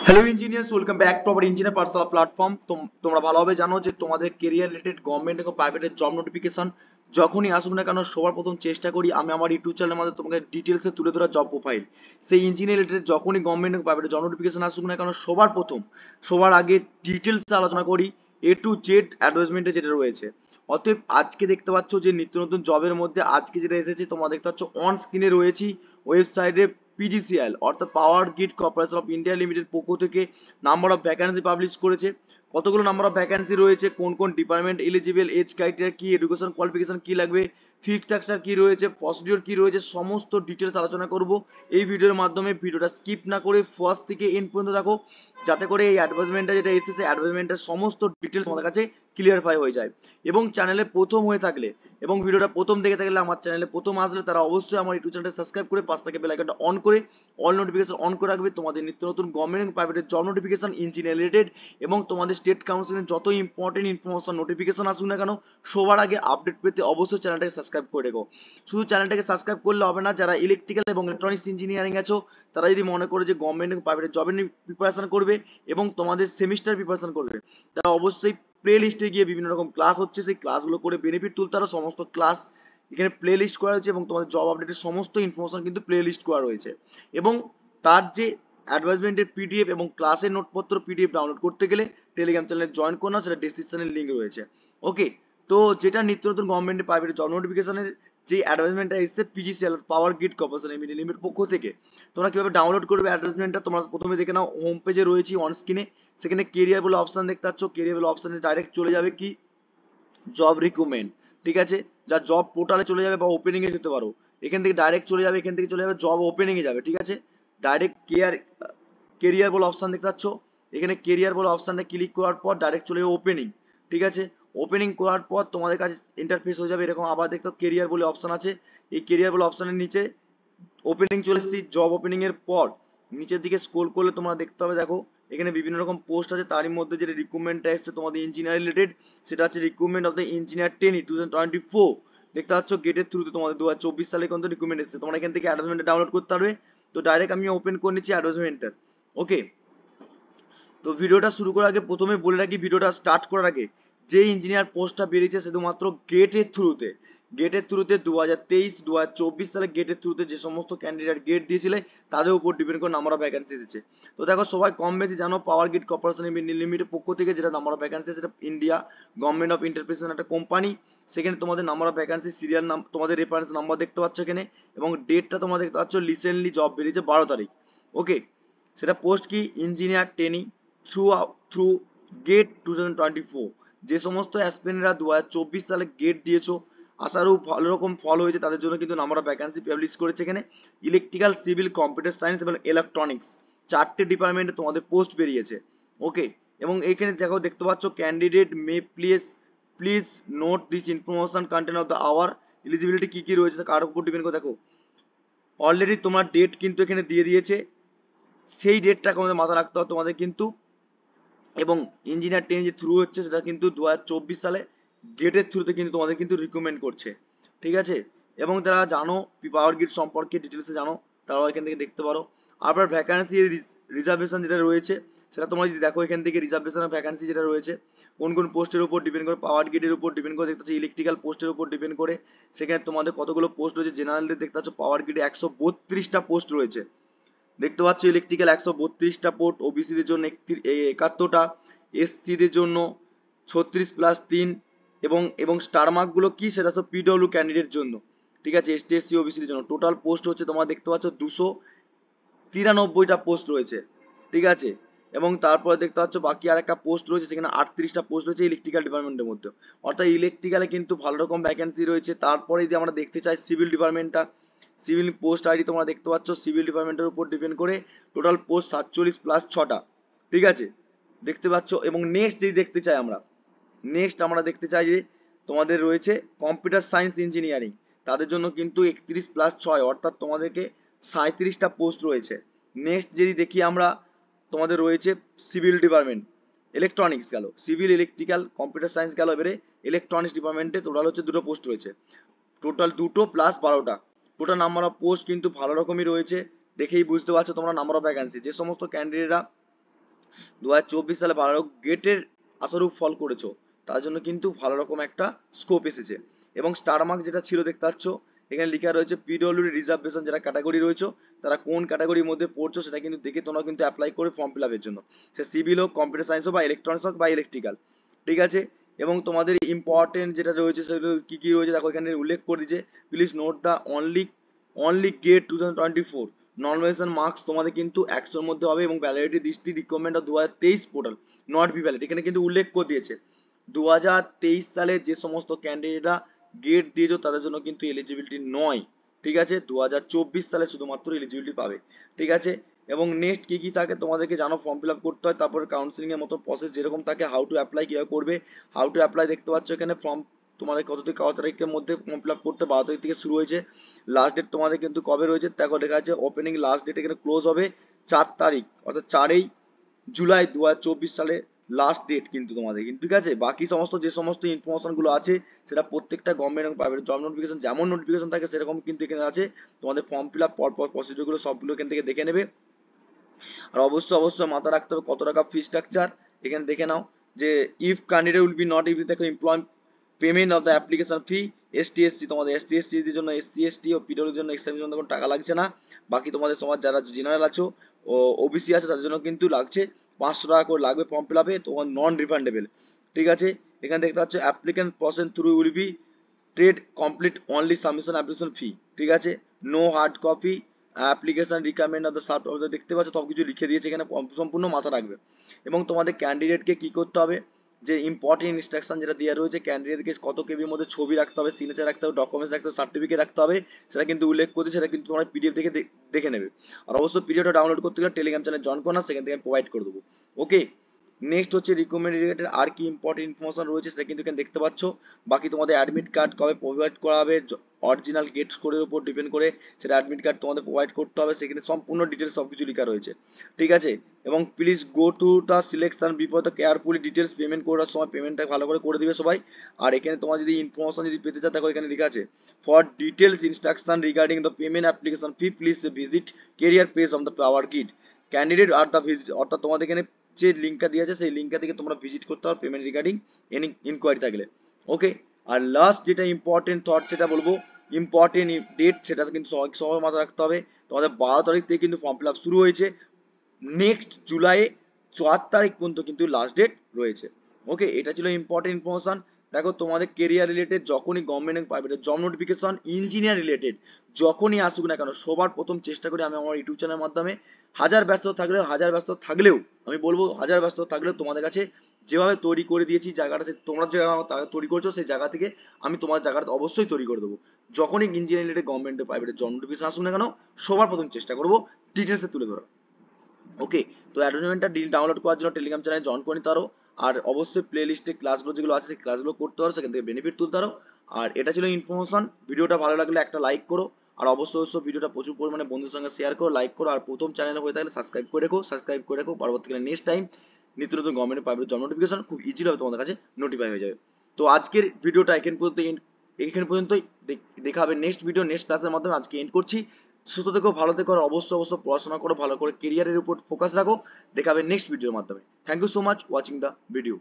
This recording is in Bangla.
Hello engineers, welcome back to our engineer personal platform. তোমরা ভালোভাবে জানো যে তোমাদের কেরিয়ার রিলেটেড গভর্নমেন্ট এবং প্রাইভেটের জব নোটিফিকেশন যখনই আসুক না কেন সবার প্রথম চেষ্টা করি আমি আমার ইউটিউব চ্যানেলের মধ্যে তোমাকে ডিটেলসে তুলে ধরা জব প্রোফাইল। সেই ইঞ্জিনিয়ার রিলেটেড যখনই গভর্নমেন্ট এবং প্রাইভেটের জব নোটিফিকেশন আসুক না কেন সবার আগে ডিটেলসে আলোচনা করি এ টু জেড অ্যাডভার্টাইজমেন্টে যেটা রয়েছে। অতএব আজকে দেখতে পাচ্ছ যে নিত্য নতুন জবের মধ্যে আজকে যেটা এসেছে তোমরা দেখতে পাচ্ছ অন স্ক্রিনে রয়েছি ওয়েবসাইটে পিজিসিএল অর্থাৎ power grid corporation of India limited পক্ষ থেকে নাম্বার অফ ভ্যাকান্সি পাবলিশ করেছে। কতগুলো নাম্বার অফ ভ্যাকান্সি রয়েছে, কোন কোন ডিপার্টমেন্ট এলিজিবল, এজ ক্রাইটেরিয়া কি, এডুকেশন কোয়ালিফিকেশন কি লাগবে, ফি স্ট্রাকচার কি রয়েছে, প্রসিডিওর কি রয়েছে, সমস্ত ডিটেলস আলোচনা করব এই ভিডিওর মাধ্যমে। ভিডিওটা স্কিপ না করে ফার্স্ট থেকে এন্ড পর্যন্ত দেখো, যাতে করে এই অ্যাডভার্টাইজমেন্টটা যেটা এসেছে অ্যাডভার্টাইজমেন্টের সমস্ত ডিটেলস আমাদের কাছে ক্লিয়ারফাই হয়ে যায়। এবং চ্যানেলে প্রথম হয়ে থাকলে এবং ভিডিওটা প্রথম দেখে থাকলে, আমার চ্যানেলে প্রথম আসলে তারা অবশ্যই আমার ইউটিউব চ্যানেলটা সাবস্ক্রাইব করে পাশ থেকে বেল আইকনটা অন করে অল নোটিফিকেশন অন করে রাখবে। তোমাদের নিত্য নতুন গভর্নমেন্ট এবং প্রাইভেটের জব নোটিফিকেশন, ইঞ্জিনিয়ার রিলেটেড এবং তোমাদের স্টেট কাউন্সিলের যত ইম্পর্টেন্ট ইনফরমেশন নোটিফিকেশন আসুক না কেন সবার আগে আপডেট পেতে অবশ্যই চ্যানেলটাকে সাবস্ক্রাইব করে রেখো। শুধু চ্যানেলটাকে সাবস্ক্রাইব করলে হবে না, যারা ইলেকট্রিক্যাল এবং ইলেকট্রনিক্স ইঞ্জিনিয়ারিং আছো তারা যদি মনে করে যে গভর্নমেন্ট এবং প্রাইভেটের জবের প্রিপারেশন করবে এবং তোমাদের সেমিস্টার প্রিপারেশন করবে, তারা অবশ্যই প্লে লিস্টে গিয়ে বিভিন্ন রকম ক্লাস হচ্ছে সেই ক্লাসগুলো করে বেনিফিট তুলতে পারো। সমস্ত ক্লাস এখানে প্লে লিস্ট করা হয়েছে এবং তোমাদের জব আপডেটের সমস্ত ইনফরমেশন কিন্তু প্লে লিস্ট করা রয়েছে। এবং তার যে অ্যাডভার্টাইজমেন্টের পিডিএফ এবং ক্লাসের নোটপত্র পিডিএফ ডাউনলোড করতে গেলে টেলিগ্রাম চ্যানেলে জয়েন করো, সেটা ডেসক্রিপশনের লিঙ্ক রয়েছে। ওকে, তো যেটা নিত্য নতুন গভর্নমেন্টের প্রাইভেট জব নোটিফিকেশনের যে অ্যাডভার্টাইজমেন্টটা এসেছে পিজিসিএল পাওয়ার গ্রিড কর্পোরেশন লিমিটেড পক্ষ থেকে, তোমরা কিভাবে ডাউনলোড করবে অ্যাডভার্টাইজমেন্টটা তোমরা প্রথমে দেখে নাও। হোম পেজে রয়েছে অন স্ক্রিনে, সেখানে কেরিয়ার বলে অপশন দেখতে পাচ্ছ। কেরিয়ার বলে অপশনে ডাইরেক্ট চলে যাবে কি জব রিক্রুটমেন্ট, ঠিক আছে, যা জব পোর্টালে চলে যাবে বা ওপেনিং এ যেতে পারো। এখান থেকে ডাইরেক্ট চলে যাবে, এখান থেকে চলে যাবে জব ওপেনিং এ যাবে, ঠিক আছে। ডাইরেক্ট কেরিয়ার বলে অপশন দেখতে পাচ্ছ, এখানে কেরিয়ার বলে অপশনটা ক্লিক করার পর ডাইরেক্ট চলে যাবে ওপেনিং, ঠিক আছে। ওপেনিং করার পর তোমাদের কাছে ইন্টারফেস হয়ে যাবে এরকম। আবার দেখতে কেরিয়ার বলে অপশন আছে, এই কেরিয়ার বলে অপশনের নিচে ওপেনিং চলে এসেছি। জব ওপেনিং এর পর নিচের দিকে স্ক্রল করলে তোমরা দেখতে হবে, দেখো এখানে বিভিন্ন রকম পোস্ট আছে। তারই মধ্যে যেটা রিক্রুটমেন্টটা এসেছে তোমাদের ইঞ্জিনিয়ার রিলেটেড, সেটা হচ্ছে রিক্রুটমেন্ট অফ দ্য ইঞ্জিনিয়ার 2024। দেখতে পাচ্ছ গেটের থ্রুতে তোমাদের 2024 সালে কিন্তু রিক্রুটমেন্ট এসেছে। তোমরা এখান থেকে অ্যাডভার্টাইজমেন্ট ডাউনলোড করতে পারবে। তো ডাইরেক্ট আমি ওপেন করে নিচ্ছি অ্যাডভার্টাইজমেন্টটা। ওকে, তো ভিডিওটা শুরু করার আগে প্রথমে বলে রাখি, ভিডিওটা স্টার্ট করার আগে যে ইঞ্জিনিয়ার পোস্টটা বেরিয়েছে শুধুমাত্র গেটের থ্রুতে 2023-2024 সালে গেটের থ্রুতে যে সমস্ত ক্যান্ডিডেট গেট দিয়েছিলে তাদের উপর ডিপেন্ড করে নাম্বার অফ ভ্যাকেন্সি এসেছে। তো দেখো সবাই কম বেশি জানো পাওয়ার গ্রিড কর্পোরেশন লিমিটেড পক্ষ থেকে যেটা নাম্বার অফ ভ্যাকেন্সি, সেটা ইন্ডিয়া গভর্নমেন্ট অফ ইন্টারপ্রাইজেস একটা কোম্পানি। সেখানে তোমাদের নাম্বার অফ ভ্যাকেন্সি সিরিয়াল নাম তোমাদের রেফারেন্স নাম্বার দেখতে পাচ্ছ এখানে, এবং ডেটটা তোমরা দেখতে পাচ্ছ রিসেন্টলি জব বেরিয়েছে 12 তারিখ। ওকে, সেটা পোস্ট কি ইঞ্জিনিয়ার ট্রেনিং থ্রু গেট 2024। যে সমস্ত অ্যাসপিরেন্টরা 2024 সালে গেট দিয়েছো, আশারও ভালো রকম ফল হয়েছে, তাদের জন্য কিন্তু নাম্বার অফ ভ্যাকেন্সি পাবলিশ করেছে এখানে। ইলেকট্রিক্যাল, সিভিল, কম্পিউটার সায়েন্স এবং ইলেকট্রনিক্স চারটে ডিপার্টমেন্টে তোমাদের পোস্ট বেরিয়েছে। ওকে, এবং এইখানে দেখো দেখতে পাচ্ছ candidate may please note this information content of the hour. Eligibility কি কি রয়েছে কার উপর ডিপেন্ড করে, দেখো অলরেডি তোমার ডেট কিন্তু এখানে দিয়ে দিয়েছে, সেই ডেটটাকে আমাদের মাথায় রাখতে হবে তোমাদের কিন্তু। এবং ইঞ্জিনিয়ার ট্রেনিং যে থ্রু হচ্ছে সেটা কিন্তু 2024 সালে গেটের থ্রুতে কিন্তু তোমাদের কিন্তু রিকমেন্ড করছে, ঠিক আছে। এবং যারা জানো পাওয়ার গ্রিড সম্পর্কে ডিটেলসে জানো তারাও এখান থেকে দেখতে পারো। আবার ভ্যাকান্সি রিজার্ভেশন যেটা রয়েছে সেটা তোমরা যদি দেখো এখান থেকে রিজার্ভেশনের ভ্যাকান্সি যেটা রয়েছে কোন কোন পোস্টের উপর ডিপেন্ড করে, পাওয়ার গ্রিডের উপর ডিপেন্ড করে দেখতে পাচ্ছ, ইলেকট্রিক্যাল পোস্টের উপর ডিপেন্ড করে সেখানে তোমাদের কতগুলো পোস্ট রয়েছে। জেনারেলদের দেখতে পাচ্ছ পাওয়ার গ্রিডে 132টা পোস্ট রয়েছে, দেখতে পাচ্ছ ইলেকট্রিক্যাল 132টা পোস্ট, ওবিসিদের জন্য 71টা, এসসিদের জন্য 36+3, এবং স্টার মার্কগুলো কি সেটা তো পিডব্লিউ ক্যান্ডিডেট জন্য, ঠিক আছে, এসটি এসসি ওবিসিদের জন্য। টোটাল পোস্ট হচ্ছে তোমরা দেখতে পাচ্ছ 293টা পোস্ট রয়েছে, ঠিক আছে। এবং তারপরে দেখতে পাচ্ছ বাকি আর একটা পোস্ট রয়েছে, সেখানে 38টা পোস্ট রয়েছে ইলেকট্রিক্যাল ডিপার্টমেন্টের মধ্যে। অর্থাৎ ইলেকট্রিক্যালে কিন্তু ভালো রকম ভ্যাকেন্সি রয়েছে। তারপরে যদি আমরা দেখতে চাই সিভিল ডিপার্টমেন্টটা, সিভিল পোস্ট আইডি তোমরা দেখতে পাচ্ছ সিভিল ডিপার্টমেন্টের উপর ডিপেন্ড করে টোটাল পোস্ট 47+6টা, ঠিক আছে, দেখতে পাচ্ছ। এবং নেক্সট যদি দেখতে চাই আমরা দেখতে চাই যে তোমাদের রয়েছে কম্পিউটার সায়েন্স ইঞ্জিনিয়ারিং, তাদের জন্য কিন্তু 31+6 অর্থাৎ তোমাদেরকে 37টা পোস্ট রয়েছে। নেক্সট যদি দেখি আমরা তোমাদের রয়েছে সিভিল ডিপার্টমেন্ট, ইলেকট্রনিক্স গেল, সিভিল, ইলেকট্রিক্যাল, কম্পিউটার সায়েন্স গেল, এবারে ইলেকট্রনিক্স ডিপার্টমেন্টে টোটাল হচ্ছে দুটো পোস্ট রয়েছে, টোটাল 2+12টা। টোটাল নাম্বার অফ পোস্ট কিন্তু ভালো রকমই রয়েছে, দেখেই বুঝতে পারছো তোমরা নাম্বার অফ ভ্যাকেন্সি। যে সমস্ত ক্যান্ডিডেটরা 2024 সালে ভালো গেটের আশারূপ ফল করেছো, তার জন্য কিন্তু ভালো রকম একটা স্কোপ এসেছে। এবং স্টার মার্ক যেটা ছিল দেখতে পাচ্ছ, এখানে লেখা রয়েছে পিডব্লিউডি রিজার্ভেশন, যারা ক্যাটাগরি রয়েছে তারা কোন ক্যাটাগরির মধ্যে পড়ছো সেটা কিন্তু দেখে তোমরা কিন্তু অ্যাপ্লাই করে ফর্ম ফিল আপের জন্য, সে সিভিল হোক, কম্পিউটার সায়েন্স হোক, বা ইলেকট্রনিক্স হোক, বা ইলেকট্রিক্যাল, ঠিক আছে। এবং তোমাদের ইম্পর্টেন্ট যেটা রয়েছে সেগুলো কি কি রয়েছে দেখো এখানে উল্লেখ করে দিয়েছে। Please note the only GATE 2024 normalisation marks তোমাদের কিন্তু 100 এর মধ্যে হবে, এবং ভ্যালিডিটি দৃষ্টি recommend of 2023 portal not be valid. এখানে কিন্তু উল্লেখ করে দিয়েছে 2023 সালে যে সমস্ত ক্যান্ডিডেটরা গেট দিয়েছো তাদের জন্য কিন্তু এলিজিবিলিটি নয়, ঠিক আছে। 2024 সালে শুধুমাত্র এলিজিবিলিটি পাবে, ঠিক আছে। এবং নেক্সট কি কি থাকে তোমাদেরকে জানো, ফর্ম ফিল আপ করতে হয়, তারপর কাউন্সিলিং এর মতো প্রসেস যেরকম থাকে, হাউ টু অ্যাপ্লাই কিভাবে করবে, হাউ টু অ্যাপ্লাই দেখতে পাচ্ছ এখানে। ফর্ম তোমাদের কত থেকে কত তারিখের মধ্যে ফর্ম ফিল আপ করতে, 12 তারিখ থেকে শুরু হয়েছে। লাস্ট ডেট তোমাদের কিন্তু কবে রয়েছে দেখো লেখা আছে, ওপেনিং লাস্ট ডেট এখানে ক্লোজ হবে 4 তারিখ, অর্থাৎ 4 জুলাই 2024 সালে লাস্ট ডেট কিন্তু তোমাদের কিন্তু, ঠিক আছে। বাকি সমস্ত যে সমস্ত ইনফরমেশন গুলো আছে সেটা প্রত্যেকটা গভর্নমেন্ট এবং প্রাইভেট জব নোটিফিকেশন যেমন নোটিফিকেশন থাকে সেরকম কিন্তু এখানে আছে। তোমাদের ফর্ম ফিল আপ পরপর প্রসিডিউর গুলো সবগুলো এখান থেকে দেখে নেবে। আর অবশ্যই মাথায় রাখতে হবে কত টাকা ফি স্ট্রাকচার, এখানে দেখে নাও যে if candidate will be not able দেখো employ payment of the application fee, ST SC তোমাদের এসটি এর জন্য, এসসি এসটি ও পিডব্লিউর জন্য এক্সামের জন্য কোনো টাকা লাগছে না। বাকি তোমাদের সমাজ যারা জেনারেল আছো ও ওবিসি আছে তাদের জন্য কিন্তু লাগছে 500 টাকা করে লাগবে ফর্ম ফিল আপে, তোমার নন রিফান্ডেবল, ঠিক আছে। এখানে দেখতে পাচ্ছ applicant process through will be trade complete only submission application fee, ঠিক আছে। No hard copy application recommend of the সাব, দেখতে পাচ্ছ সব কিছু লিখে দিয়েছে এখানে, সম্পূর্ণ মাথা রাখবে। এবং তোমাদের ক্যান্ডিডেটকে কি করতে হবে, যে ইম্পর্টেন্ট ইনস্ট্রাকশন যেটা দেওয়া রয়েছে, ক্যান্ডিডেটকে কত কেবির মধ্যে ছবি রাখতে হবে, সিগনেচার রাখতে হবে, ডকুমেন্টস রাখতে হবে, সার্টিফিকেট রাখতে হবে, সেটা কিন্তু উল্লেখ করছে, সেটা কিন্তু তোমরা পিডিএফ দেখে দেখে নেবে। আর অবশ্যই পিডিএফটা ডাউনলোড করতে গেলে টেলিগ্রাম চ্যানেল জয়েন করো না, সেখান থেকে প্রোভাইড করে দেবো, ওকে। নেক্সট হচ্ছে রিকমেন্ড রিলেটেড আর কি ইম্পর্টেন্ট ইনফরমেশন রয়েছে সেটা কিন্তু এখানে দেখতে পাচ্ছ। বাকি তোমাদের অ্যাডমিট কার্ড কবে প্রোভাইড করা হবে, অরিজিনাল গেট স্কোরের উপর ডিপেন্ড করে সেটা অ্যাডমিট কার্ড তোমাদের প্রোভাইড করতে হবে, সেখানে সম্পূর্ণ ডিটেলস সবকিছু লেখা রয়েছে, ঠিক আছে। এবং please go to the selection before the carefully details, payment করার সময় পেমেন্টটা ভালো করে করে দিবে সবাই। আর এখানে তোমার যদি ইনফরমেশন যদি পেতে চাও দেখো এখানে লেখা আছে, for details instruction regarding the payment application fee please visit career page of the power গিড candidate are the visit, অর্থাৎ তোমাদের এখানে যে লিঙ্কটা দিয়ে আছে সেই লিঙ্কটা থেকে তোমরা ভিজিট করতে পারো পেমেন্ট রিগার্ডিং এনি ইনকোয়ারি থাকলে, ওকে। আর লাস্ট যেটা ইম্পর্টেন্ট থট যেটা বলবো, ইম্পর্টেন্ট ডেট সেটা কিন্তু সবাই মাথায় রাখতে হবে। তোমাদের 12 তারিখ থেকে কিন্তু ফর্ম ফিল আপ শুরু হয়েছে, নেক্সট জুলাই 4 তারিখ পর্যন্ত কিন্তু লাস্ট ডেট রয়েছে, ওকে। এটা ছিল ইম্পর্টেন্ট ইনফরমেশন। দেখো তোমাদের কেরিয়ার রিলেটেড যখনই গভর্নমেন্ট এবং private job notification, engineer related যখনই আসুক না কেন, সবার প্রথম চেষ্টা করি আমি আমার ইউটিউব চ্যানেলের মাধ্যমে, হাজার ব্যস্ত থাকলেও আমি বলবো, হাজার ব্যস্ত থাকলেও তোমাদের কাছে যেভাবে তৈরি করে দিয়েছি জায়গাটা, তোমরা যে তৈরি করেছো সেই জায়গা থেকে আমি তোমার জায়গাটা অবশ্যই তৈরি করে দেবো। যখনই ইঞ্জিনিয়ার রিলেটেড গভর্নমেন্ট প্রাইভেটের জব নোটিফিকেশন আসুক না কেন, সবার প্রথম চেষ্টা করবো ডিটেলসে তুলে ধরা, ওকে। তো অ্যাডভার্টাইজমেন্টটা ডাউনলোড করার জন্য টেলিগ্রাম চ্যানেলে জয়েন করে নিতে পারো। আর অবশ্যই প্লে লিস্টে ক্লাসগুলো যেগুলো আছে সেই ক্লাসগুলো করতে পারো, সেখান থেকে বেনিফিট তুলতে পারো। আর এটা ছিল ইনফরমেশন। ভিডিওটা ভালো লাগলে একটা লাইক করো, আর অবশ্যই ভিডিওটা প্রচুর পরিমাণে বন্ধুদের সঙ্গে শেয়ার করো, লাইক করো। আর প্রথম চ্যানেলে হয়ে থাকলে সাবস্ক্রাইব করে রেখো, পরবর্তীকালে নেক্সট টাইম নিত্য নতুন গভর্নমেন্ট প্রাইভেট জব নোটিফিকেশন খুব ইজিলি হবে তোমাদের কাছে নোটিফাই হয়ে যাবে। তো আজকের ভিডিওটা এখান পর্যন্তই। দেখা হবে নেক্সট ভিডিও নেক্সট ক্লাসের মাধ্যমে। আজকে এন্ড করছি। সুস্থ থেকো, ভালো থেকো, আর অবশ্যই পড়াশোনা করো, ভালো করে কেরিয়ারের উপর ফোকাস রাখো। দেখা হবে নেক্সট ভিডিওর মাধ্যমে। Thank you so much watching the video.